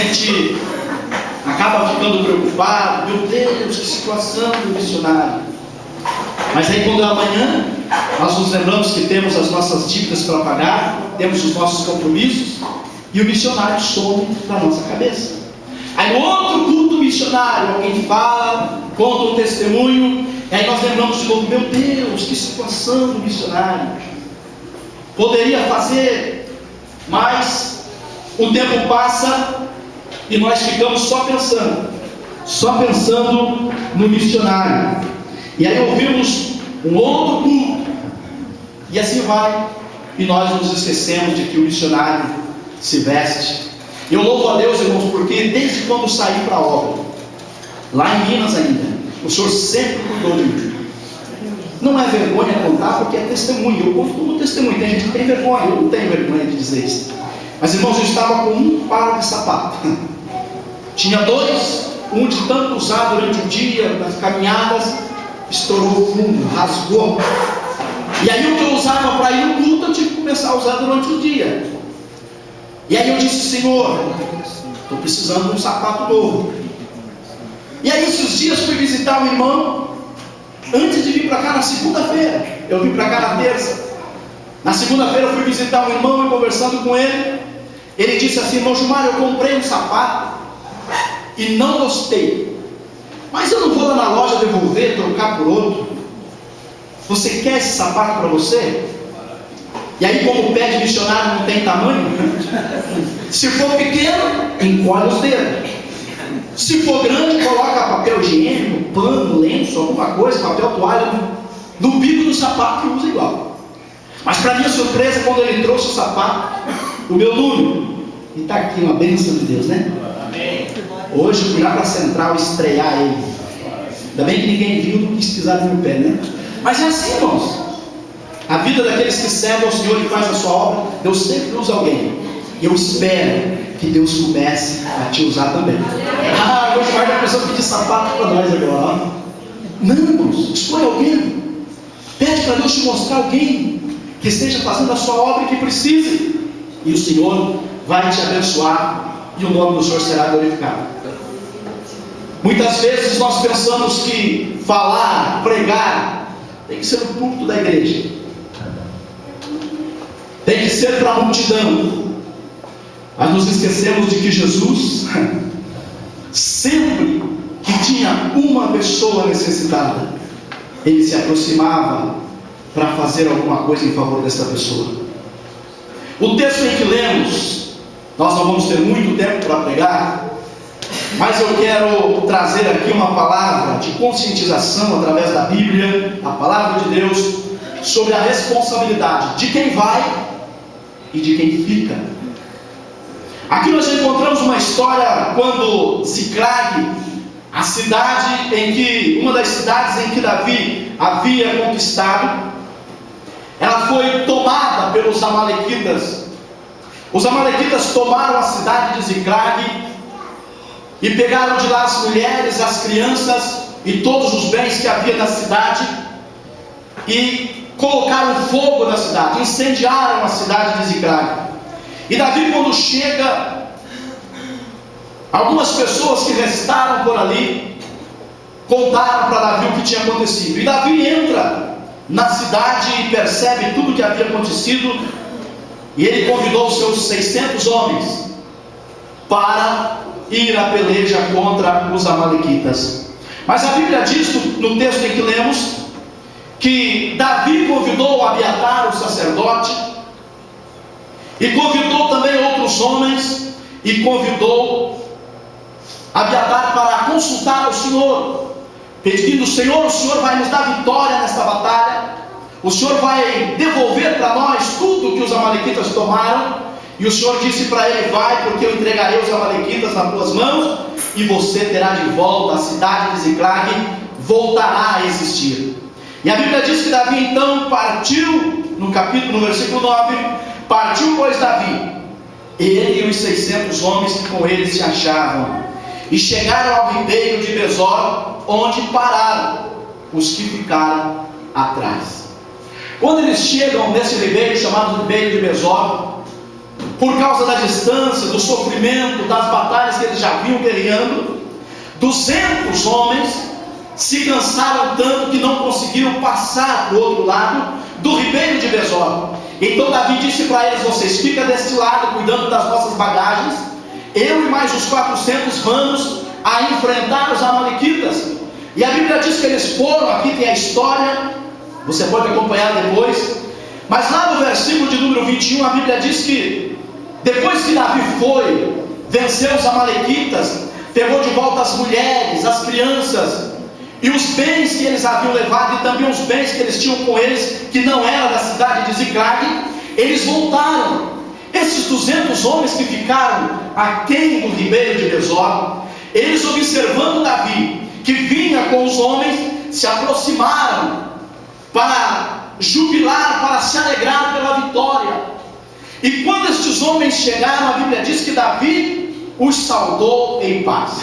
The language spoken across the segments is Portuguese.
gente acaba ficando preocupado, meu Deus, que situação do missionário. Mas aí quando é amanhã, nós nos lembramos que temos as nossas dívidas para pagar, temos os nossos compromissos, e o missionário some da nossa cabeça. Aí no outro culto missionário, alguém fala, conta um testemunho, e aí nós lembramos de novo, meu Deus, que situação do missionário. Poderia fazer, mas o tempo passa e nós ficamos só pensando no missionário. E aí ouvimos um outro culto, e assim vai, e nós nos esquecemos de que o missionário se veste. Eu louvo a Deus, irmãos, porque desde quando saí para a obra, lá em Minas ainda, o Senhor sempre cuidou de mim. Não é vergonha contar, porque é testemunho. Eu conto como testemunho. Tem gente que tem vergonha, eu não tenho vergonha de dizer isso. Mas, irmãos, eu estava com um par de sapato. Tinha dois, um de tanto usar durante o dia, nas caminhadas, estourou o fundo, rasgou. E aí o que eu usava para ir no culto, eu tive que começar a usar durante o dia. E aí eu disse, Senhor, estou precisando de um sapato novo. E aí esses dias fui visitar um irmão, antes de vir para cá na segunda-feira. Eu vim para cá na terça. Na segunda-feira eu fui visitar um irmão e conversando com ele, ele disse assim, irmão Gilmar, eu comprei um sapato e não gostei. Mas eu não vou lá na loja devolver, trocar por outro. Você quer esse sapato para você? E aí, como o pé de missionário não tem tamanho, se for pequeno, encolhe os dedos. Se for grande, coloca papel higiênico, pano, lenço, alguma coisa, papel toalha no bico do sapato e usa igual. Mas para minha surpresa, quando ele trouxe o sapato, o meu número, e está aqui uma bênção de Deus, né? Hoje eu fui lá para a central estrear ele. Ainda bem que ninguém viu, não quis pisar no meu pé, né? Mas é assim, irmãos. A vida daqueles que servem ao Senhor e faz a sua obra, Deus sempre usa alguém. E eu espero que Deus comece a te usar também. Hoje vai a pessoa pedir sapato para nós agora. Não, irmãos, escolha alguém. Pede para Deus te mostrar alguém que esteja fazendo a sua obra e que precise. E o Senhor vai te abençoar e o nome do Senhor será glorificado. Muitas vezes nós pensamos que falar, pregar, tem que ser no púlpito da igreja. Tem que ser para a multidão. Mas nos esquecemos de que Jesus, sempre que tinha uma pessoa necessitada, ele se aproximava para fazer alguma coisa em favor dessa pessoa. O texto em que lemos, nós não vamos ter muito tempo para pregar, mas eu quero trazer aqui uma palavra de conscientização através da Bíblia, a palavra de Deus, sobre a responsabilidade de quem vai e de quem fica. Aqui nós encontramos uma história quando Ziclag, a cidade uma das cidades em que Davi havia conquistado, ela foi tomada pelos amalequitas. Os amalequitas tomaram a cidade de Ziclag e pegaram de lá as mulheres, as crianças e todos os bens que havia na cidade e colocaram fogo na cidade, incendiaram a cidade de Ziclag. E Davi, quando chega, algumas pessoas que restaram por ali contaram para Davi o que tinha acontecido. E Davi entra na cidade e percebe tudo o que havia acontecido. E ele convidou os seus 600 homens para ir à peleja contra os amalequitas. Mas a Bíblia diz no texto em que lemos que Davi convidou Abiatar, o sacerdote, e convidou também outros homens, e convidou Abiatar para consultar ao Senhor, pedindo: Senhor, o Senhor vai nos dar vitória nesta batalha, o Senhor vai devolver para nós tudo que os amalequitas tomaram. E o Senhor disse para ele: vai, porque eu entregarei os amalequitas nas tuas mãos, e você terá de volta a cidade de Ziclag, voltará a existir. E a Bíblia diz que Davi então partiu, no versículo 9, partiu pois Davi, ele e os 600 homens que com ele se achavam, e chegaram ao ribeiro de Besor, onde pararam os que ficaram atrás. Quando eles chegam nesse ribeiro chamado ribeiro de Besor, por causa da distância, do sofrimento, das batalhas que eles já vinham guerreando, 200 homens se cansaram tanto que não conseguiram passar para o outro lado do ribeiro de Besor. Então Davi disse para eles: vocês ficam deste lado cuidando das nossas bagagens, eu e mais os 400 vamos a enfrentar os amalequitas. E a Bíblia diz que eles foram, aqui tem a história, você pode acompanhar depois, mas lá no versículo de número 21 a Bíblia diz que depois que Davi foi, venceu os amalequitas, pegou de volta as mulheres, as crianças e os bens que eles haviam levado, e também os bens que eles tinham com eles, que não era da cidade de Ziclag, eles voltaram. Esses 200 homens que ficaram aquém do ribeiro de Besor, eles observando Davi, que vinha com os homens, se aproximaram para jubilar, para se alegrar pela vitória. E quando estes homens chegaram, a Bíblia diz que Davi os saudou em paz.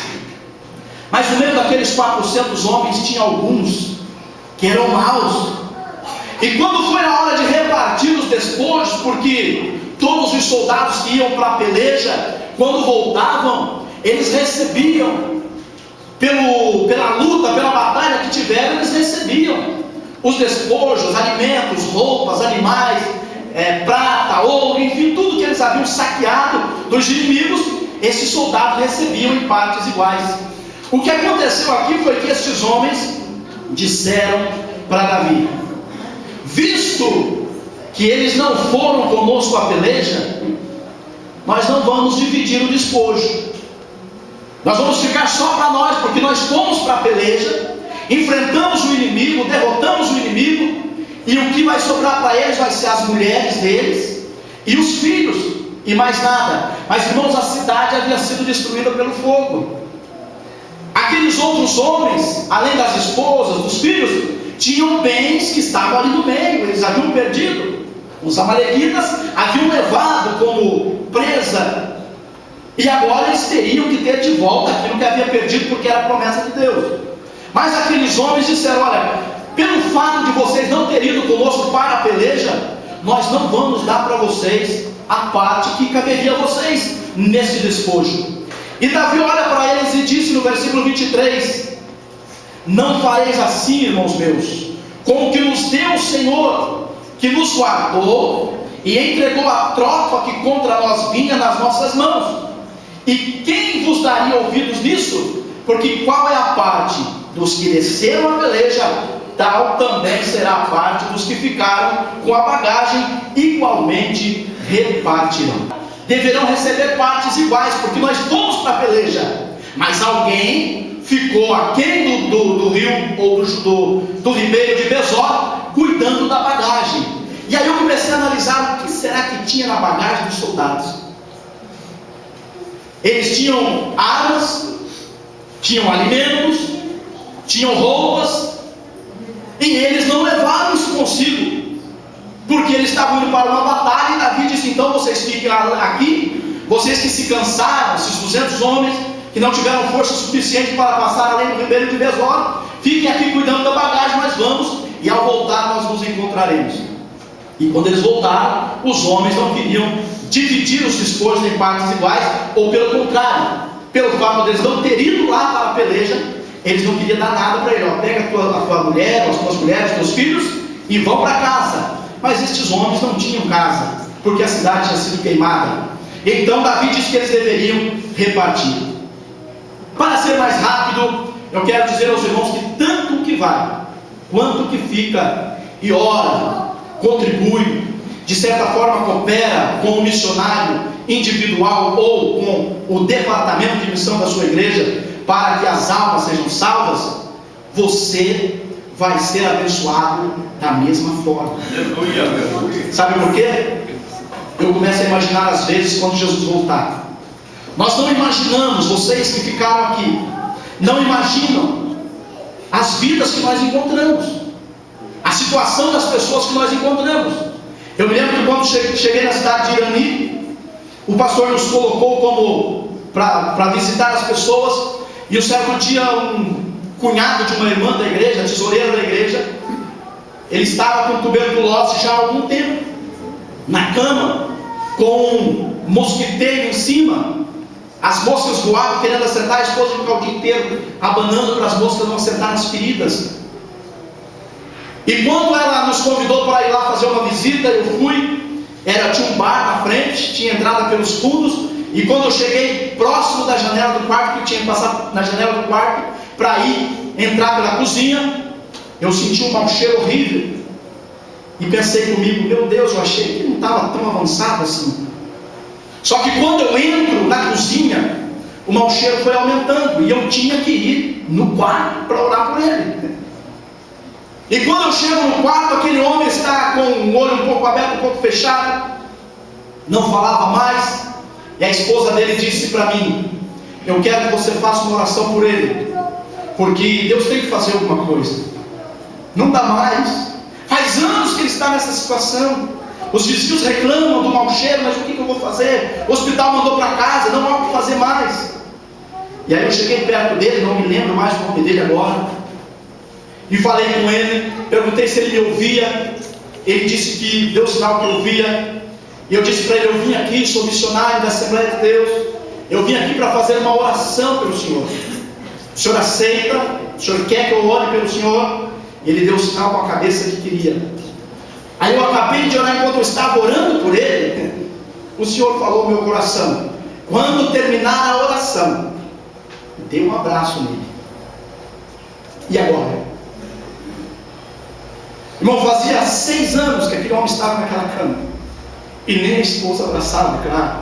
Mas no meio daqueles 400 homens tinha alguns que eram maus. E quando foi a hora de repartir os despojos, porque todos os soldados que iam para a peleja, quando voltavam, eles recebiam, pela luta, pela batalha que tiveram, eles recebiam os despojos, alimentos, roupas, animais, prata, ouro, enfim, tudo que eles haviam saqueado dos inimigos, esses soldados recebiam em partes iguais. O que aconteceu aqui foi que estes homens disseram para Davi: visto que eles não foram conosco à peleja, nós não vamos dividir o despojo, nós vamos ficar só para nós, porque nós fomos para a peleja, enfrentamos o inimigo, derrotamos o inimigo, e o que vai sobrar para eles vai ser as mulheres deles e os filhos, e mais nada. Mas irmãos, a cidade havia sido destruída pelo fogo. Aqueles outros homens, além das esposas, dos filhos, tinham bens que estavam ali no meio, eles haviam perdido. Os amalequitas haviam levado como presa, e agora eles teriam que ter de volta aquilo que havia perdido, porque era a promessa de Deus. Mas aqueles homens disseram: olha, pelo fato de vocês não terem ido conosco para a peleja, nós não vamos dar para vocês a parte que caberia a vocês nesse despojo. E Davi olha para eles e disse no versículo 23: não fareis assim, irmãos meus, com o que nos deu o Senhor, que nos guardou e entregou a tropa que contra nós vinha nas nossas mãos. E quem vos daria ouvidos nisso? Porque qual é a parte dos que desceram a peleja, tal também será a parte dos que ficaram com a bagagem, igualmente repartirão. Deverão receber partes iguais, porque nós fomos para a peleja, mas alguém ficou aquém do rio, ou do ribeiro de Besor, cuidando da bagagem. E aí eu comecei a analisar o que será que tinha na bagagem dos soldados. Eles tinham armas, tinham alimentos, tinham roupas, e eles não levaram isso consigo, porque eles estavam indo para uma batalha. E Davi disse: então vocês fiquem aqui, vocês que se cansaram, esses 200 homens que não tiveram força suficiente para passar além do ribeiro de Besor, fiquem aqui cuidando da bagagem, nós vamos, e ao voltar nós nos encontraremos. E quando eles voltaram, os homens não queriam dividir os despojos em partes iguais, ou pelo contrário, pelo fato de eles não terem ido lá para a peleja, eles não queriam dar nada para ele. Ó, pega a tua mulher, as tuas mulheres, os teus filhos e vão para casa. Mas estes homens não tinham casa, porque a cidade tinha sido queimada. Então Davi disse que eles deveriam repartir. Para ser mais rápido, eu quero dizer aos irmãos que tanto o que vai, quanto o que fica e ora, contribui, de certa forma coopera com o missionário individual ou com o departamento de missão da sua igreja, para que as almas sejam salvas, você vai ser abençoado da mesma forma. Sabe por quê? Eu começo a imaginar às vezes quando Jesus voltar. Nós não imaginamos, vocês que ficaram aqui, não imaginam as vidas que nós encontramos, a situação das pessoas que nós encontramos. Eu me lembro que quando cheguei na cidade de Irani, o pastor nos colocou como para visitar as pessoas, e um certo dia um cunhado de uma irmã da igreja, tesoureira da igreja, ele estava com tuberculose já há algum tempo, na cama, com mosquiteiro em cima. As moscas voavam querendo acertar, a esposa ficava o dia inteiro abanando para as moscas não acertar nas feridas. E quando ela nos convidou para ir lá fazer uma visita, eu fui. Tinha um bar na frente, tinha entrada pelos fundos. E quando eu cheguei próximo da janela do quarto, que eu tinha que passar na janela do quarto para entrar pela cozinha, eu senti um mau cheiro horrível. E pensei comigo, meu Deus, eu achei que não estava tão avançado assim. Só que quando eu entro na cozinha, o mau cheiro foi aumentando. E eu tinha que ir no quarto para orar por ele. E quando eu chego no quarto, aquele homem está com o olho um pouco aberto, um pouco fechado, não falava mais. E a esposa dele disse para mim, eu quero que você faça uma oração por ele, porque Deus tem que fazer alguma coisa. Não dá mais. Faz anos que ele está nessa situação. Os vizinhos reclamam do mau cheiro, mas o que eu vou fazer? O hospital mandou para casa, não há o que fazer mais. E aí eu cheguei perto dele, não me lembro mais o nome dele agora, e falei com ele, perguntei se ele me ouvia. Ele disse que deu sinal que ouvia. E eu disse para ele, eu vim aqui, sou missionário da Assembleia de Deus, eu vim aqui para fazer uma oração pelo Senhor. O senhor aceita? O senhor quer que eu ore pelo Senhor? E ele deu sinal com a cabeça que queria. Aí eu acabei de orar, enquanto eu estava orando por ele, o Senhor falou no meu coração, quando terminar a oração, dê um abraço nele. E agora? Irmão, fazia 6 anos que aquele homem estava naquela cama, e nem a esposa abraçava, claro.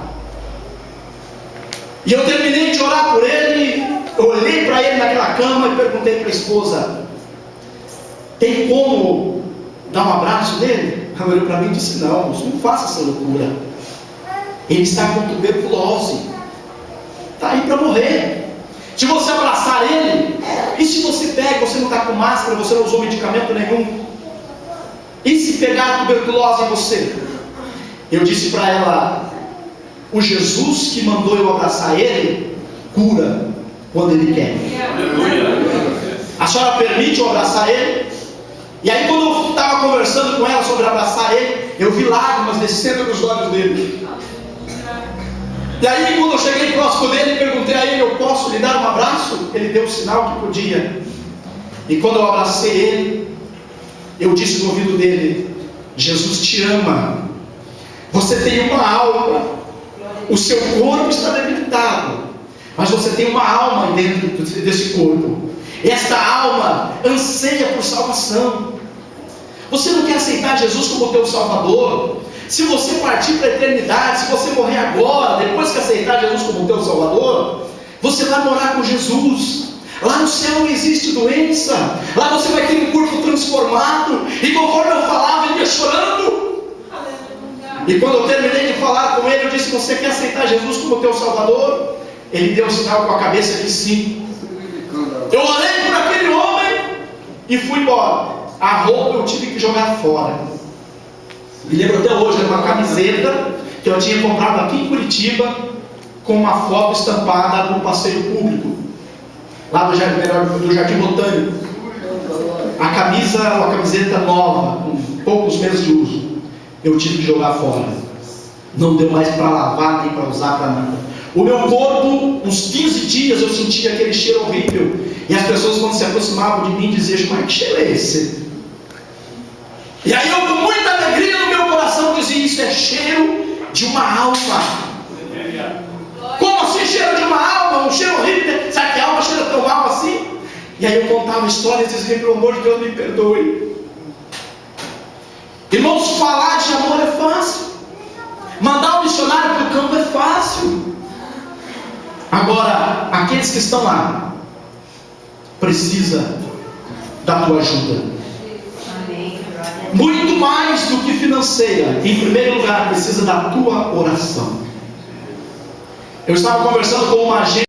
E eu terminei de orar por ele, eu olhei para ele naquela cama e perguntei para a esposa, tem como dar um abraço nele? Ela olhou para mim e disse, não faça essa loucura. Ele está com tuberculose, está aí para morrer. Se você abraçar ele, e se você pega, você não está com máscara, você não usou medicamento nenhum, e se pegar a tuberculose em você? Eu disse para ela, o Jesus que mandou eu abraçar ele, cura quando ele quer. A senhora permite eu abraçar ele? E aí quando eu estava conversando com ela sobre abraçar ele, eu vi lágrimas descendo nos olhos dele. E aí quando eu cheguei próximo dele, perguntei a ele, eu posso lhe dar um abraço? Ele deu o sinal que podia. E quando eu abracei ele, eu disse no ouvido dele, Jesus te ama. Você tem uma alma. O seu corpo está debilitado, mas você tem uma alma dentro desse corpo. Esta alma anseia por salvação. Você não quer aceitar Jesus como teu Salvador? Se você partir para a eternidade, se você morrer agora, depois que aceitar Jesus como teu Salvador, você vai morar com Jesus. Lá no céu não existe doença. Lá você vai ter um corpo transformado. E conforme eu falava, ele ia chorando. E quando eu terminei de falar com ele, eu disse, você quer aceitar Jesus como teu Salvador? Ele deu um sinal com a cabeça que sim. Eu orei por aquele homem e fui embora. A roupa eu tive que jogar fora. Me lembro até hoje, era uma camiseta que eu tinha comprado aqui em Curitiba, com uma foto estampada no passeio público, lá do Jardim Botânico. A camiseta nova, com poucos meses de uso, eu tive que jogar fora. Não deu mais para lavar, nem para usar para nada. O meu corpo, uns 15 dias, eu sentia aquele cheiro horrível. E as pessoas, quando se aproximavam de mim, diziam, mas que cheiro é esse? E aí eu, com muita alegria no meu coração, dizia, isso é cheiro de uma alma. Como assim cheiro de uma alma? Um cheiro horrível. Sabe que a alma cheira tão mal assim? E aí eu contava histórias e dizia, pelo amor de Deus, me perdoe. Irmãos, falar de amor é fácil. Mandar um missionário para o campo é fácil. Agora, aqueles que estão lá, precisa da tua ajuda. Muito mais do que financeira. Em primeiro lugar, precisa da tua oração. Eu estava conversando com uma agente